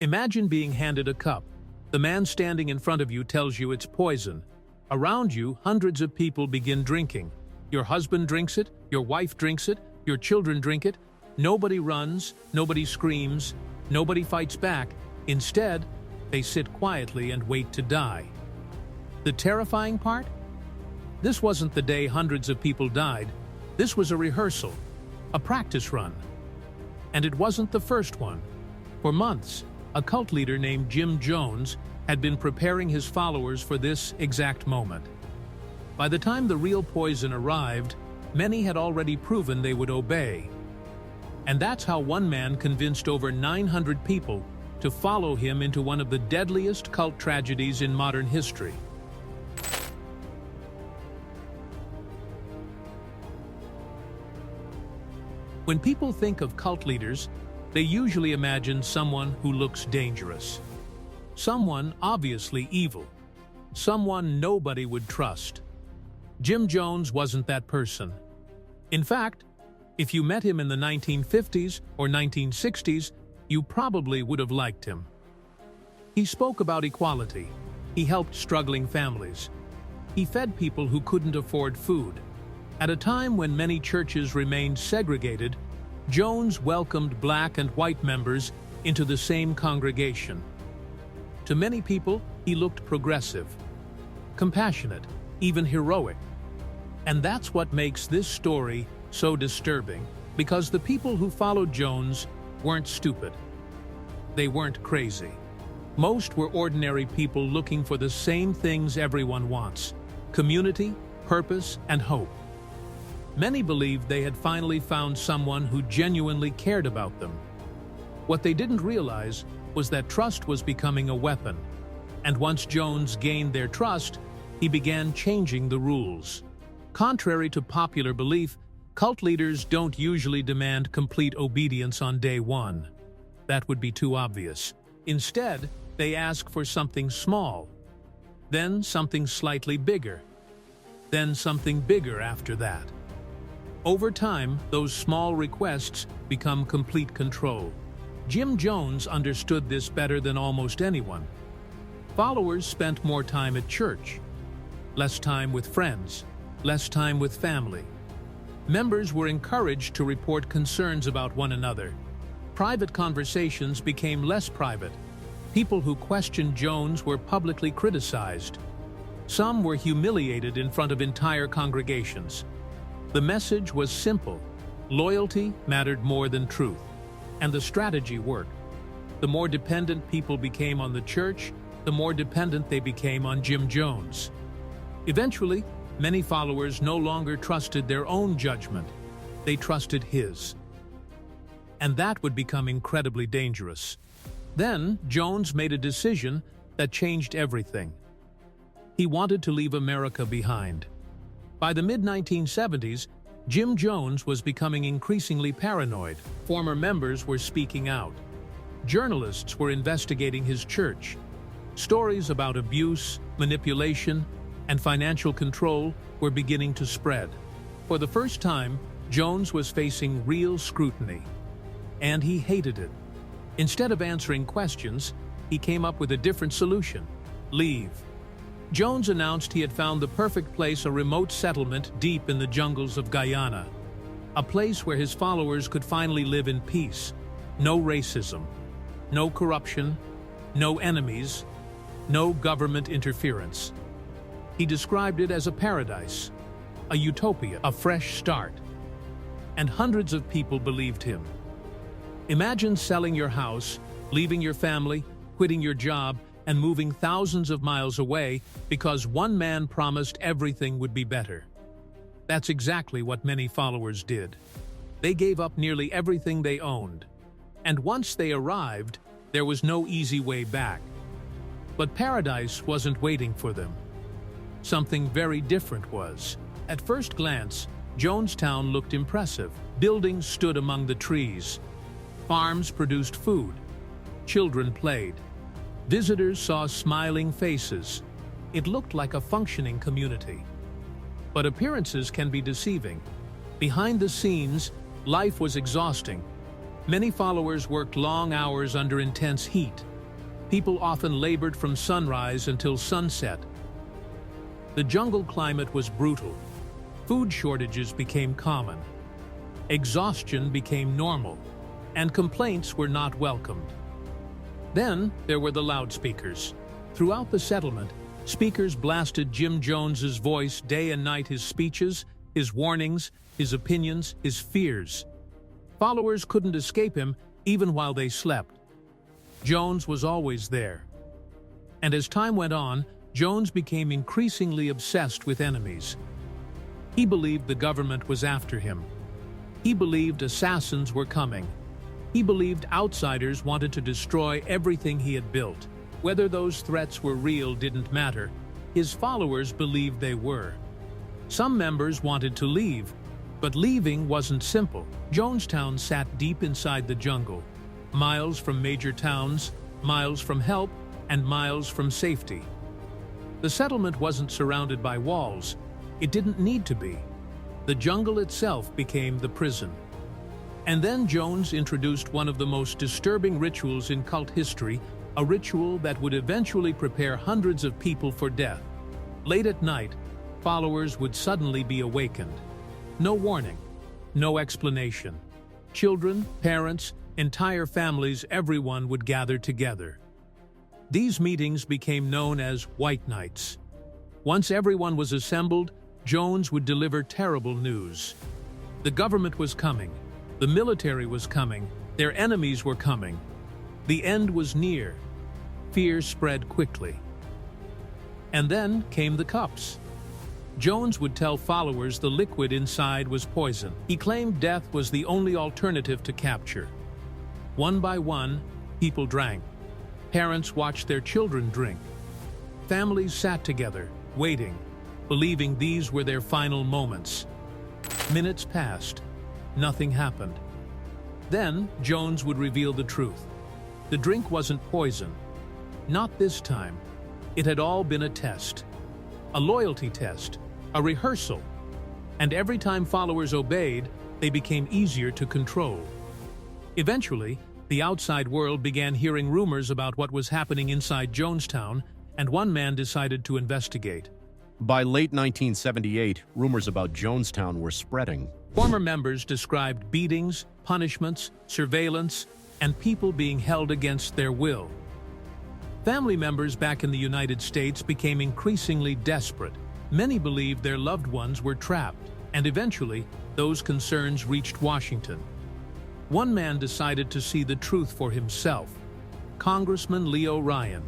Imagine being handed a cup. The man standing in front of you tells you it's poison. Around you, hundreds of people begin drinking. Your husband drinks it, your wife drinks it, your children drink it. Nobody runs, nobody screams, nobody fights back. Instead, they sit quietly and wait to die. The terrifying part? This wasn't the day hundreds of people died. This was a rehearsal, a practice run. And it wasn't the first one. For months, a cult leader named Jim Jones had been preparing his followers for this exact moment. By the time the real poison arrived, many had already proven they would obey. And that's how one man convinced over 900 people to follow him into one of the deadliest cult tragedies in modern history. When people think of cult leaders, they usually imagine someone who looks dangerous. Someone obviously evil. Someone nobody would trust. Jim Jones wasn't that person. In fact, if you met him in the 1950s or 1960s, you probably would have liked him. He spoke about equality. He helped struggling families. He fed people who couldn't afford food. At a time when many churches remained segregated, Jones welcomed black and white members into the same congregation. To many people, he looked progressive, compassionate, even heroic. And that's what makes this story so disturbing, because the people who followed Jones weren't stupid. They weren't crazy. Most were ordinary people looking for the same things everyone wants: community, purpose, and hope. Many believed they had finally found someone who genuinely cared about them. What they didn't realize was that trust was becoming a weapon, and once Jones gained their trust, he began changing the rules. Contrary to popular belief, cult leaders don't usually demand complete obedience on day one. That would be too obvious. Instead, they ask for something small, then something slightly bigger, then something bigger after that. Over time, those small requests become complete control. Jim Jones understood this better than almost anyone. Followers spent more time at church, less time with friends, less time with family. Members were encouraged to report concerns about one another. Private conversations became less private. People who questioned Jones were publicly criticized. Some were humiliated in front of entire congregations. The message was simple: loyalty mattered more than truth. And the strategy worked. The more dependent people became on the church, the more dependent they became on Jim Jones. Eventually, many followers no longer trusted their own judgment. They trusted his. And that would become incredibly dangerous. Then, Jones made a decision that changed everything. He wanted to leave America behind. By the mid-1970s, Jim Jones was becoming increasingly paranoid. Former members were speaking out. Journalists were investigating his church. Stories about abuse, manipulation, and financial control were beginning to spread. For the first time, Jones was facing real scrutiny. And he hated it. Instead of answering questions, he came up with a different solution: leave. Jones announced he had found the perfect place, a remote settlement deep in the jungles of Guyana. A place where his followers could finally live in peace. No racism, no corruption, no enemies, no government interference. He described it as a paradise, a utopia, a fresh start. And hundreds of people believed him. Imagine selling your house, leaving your family, quitting your job, and moving thousands of miles away because one man promised everything would be better. That's exactly what many followers did. They gave up nearly everything they owned. And once they arrived, there was no easy way back. But paradise wasn't waiting for them. Something very different was. At first glance, Jonestown looked impressive. Buildings stood among the trees. Farms produced food. Children played. Visitors saw smiling faces. It looked like a functioning community. But appearances can be deceiving. Behind the scenes, life was exhausting. Many followers worked long hours under intense heat. People often labored from sunrise until sunset. The jungle climate was brutal. Food shortages became common. Exhaustion became normal, and complaints were not welcomed. Then there were the loudspeakers. Throughout the settlement, speakers blasted Jim Jones's voice day and night, his speeches, his warnings, his opinions, his fears. Followers couldn't escape him even while they slept. Jones was always there. And as time went on, Jones became increasingly obsessed with enemies. He believed the government was after him. He believed assassins were coming. He believed outsiders wanted to destroy everything he had built. Whether those threats were real didn't matter. His followers believed they were. Some members wanted to leave, but leaving wasn't simple. Jonestown sat deep inside the jungle, miles from major towns, miles from help, and miles from safety. The settlement wasn't surrounded by walls. It didn't need to be. The jungle itself became the prison. And then Jones introduced one of the most disturbing rituals in cult history, a ritual that would eventually prepare hundreds of people for death. Late at night, followers would suddenly be awakened. No warning, no explanation. Children, parents, entire families, everyone would gather together. These meetings became known as White Nights. Once everyone was assembled, Jones would deliver terrible news. The government was coming. The military was coming. Their enemies were coming. The end was near. Fear spread quickly. And then came the cups. Jones would tell followers the liquid inside was poison. He claimed death was the only alternative to capture. One by one, people drank. Parents watched their children drink. Families sat together, waiting, believing these were their final moments. Minutes passed. Nothing happened. Then Jones would reveal the truth. The drink wasn't poison. Not this time. It had all been a test. A loyalty test. A rehearsal. And every time followers obeyed, they became easier to control. Eventually, the outside world began hearing rumors about what was happening inside Jonestown, and one man decided to investigate. By late 1978, rumors about Jonestown were spreading. Former members described beatings, punishments, surveillance, and people being held against their will. Family members back in the United States became increasingly desperate. Many believed their loved ones were trapped, and eventually, those concerns reached Washington. One man decided to see the truth for himself: Congressman Leo Ryan.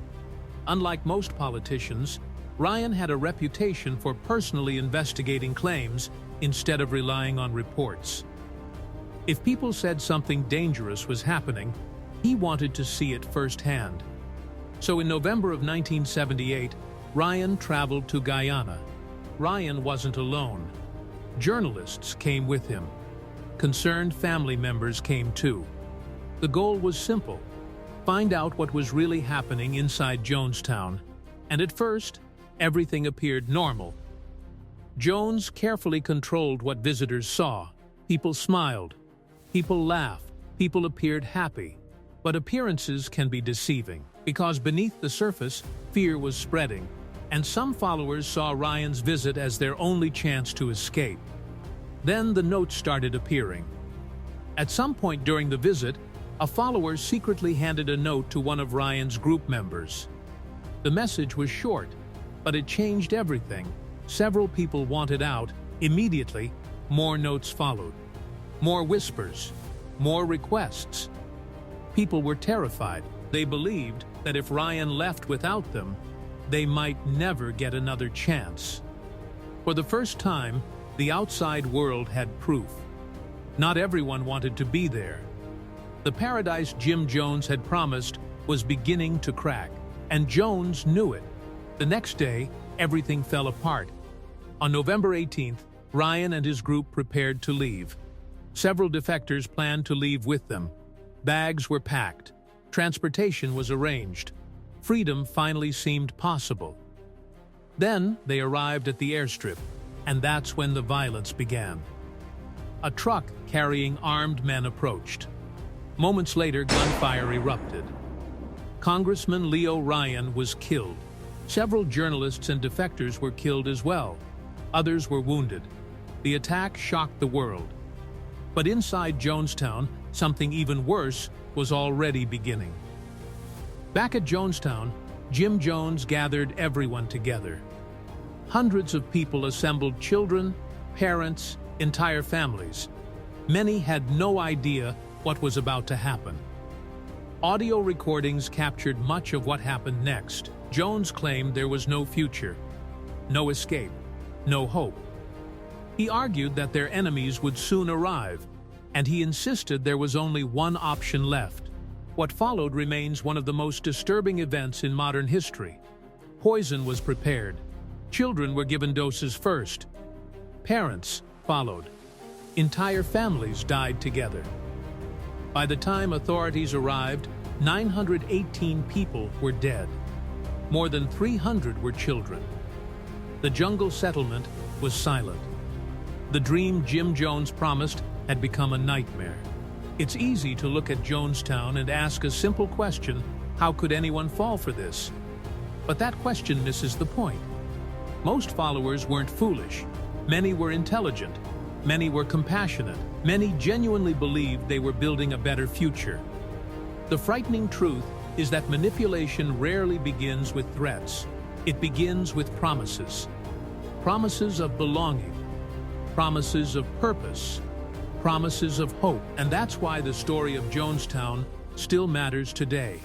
Unlike most politicians, Ryan had a reputation for personally investigating claims instead of relying on reports. If people said something dangerous was happening, he wanted to see it firsthand. So in November of 1978, Ryan traveled to Guyana. Ryan wasn't alone. Journalists came with him. Concerned family members came too. The goal was simple: find out what was really happening inside Jonestown. And at first, everything appeared normal. Jones carefully controlled what visitors saw. People smiled. People laughed. People appeared happy. But appearances can be deceiving, because beneath the surface, fear was spreading, and some followers saw Ryan's visit as their only chance to escape. Then the notes started appearing. At some point during the visit, a follower secretly handed a note to one of Ryan's group members. The message was short, but it changed everything. Several people wanted out. Immediately, more notes followed. More whispers. More requests. People were terrified. They believed that if Ryan left without them, they might never get another chance. For the first time, the outside world had proof. Not everyone wanted to be there. The paradise Jim Jones had promised was beginning to crack, and Jones knew it. The next day, everything fell apart. On November 18th, Ryan and his group prepared to leave. Several defectors planned to leave with them. Bags were packed. Transportation was arranged. Freedom finally seemed possible. Then they arrived at the airstrip, and that's when the violence began. A truck carrying armed men approached. Moments later, gunfire erupted. Congressman Leo Ryan was killed. Several journalists and defectors were killed as well. Others were wounded. The attack shocked the world. But inside Jonestown, something even worse was already beginning. Back at Jonestown, Jim Jones gathered everyone together. Hundreds of people assembled: children, parents, entire families. Many had no idea what was about to happen. Audio recordings captured much of what happened next. Jones claimed there was no future, no escape, no hope. He argued that their enemies would soon arrive, and he insisted there was only one option left. What followed remains one of the most disturbing events in modern history. Poison was prepared. Children were given doses first. Parents followed. Entire families died together. By the time authorities arrived, 918 people were dead. More than 300 were children. The jungle settlement was silent. The dream Jim Jones promised had become a nightmare. It's easy to look at Jonestown and ask a simple question: how could anyone fall for this? But that question misses the point. Most followers weren't foolish. Many were intelligent. Many were compassionate. Many genuinely believed they were building a better future. The frightening truth is that manipulation rarely begins with threats. It begins with promises. Promises of belonging. Promises of purpose. Promises of hope. And that's why the story of Jonestown still matters today.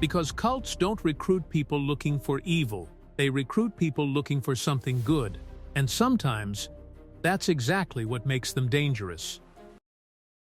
Because cults don't recruit people looking for evil. They recruit people looking for something good. And sometimes, that's exactly what makes them dangerous.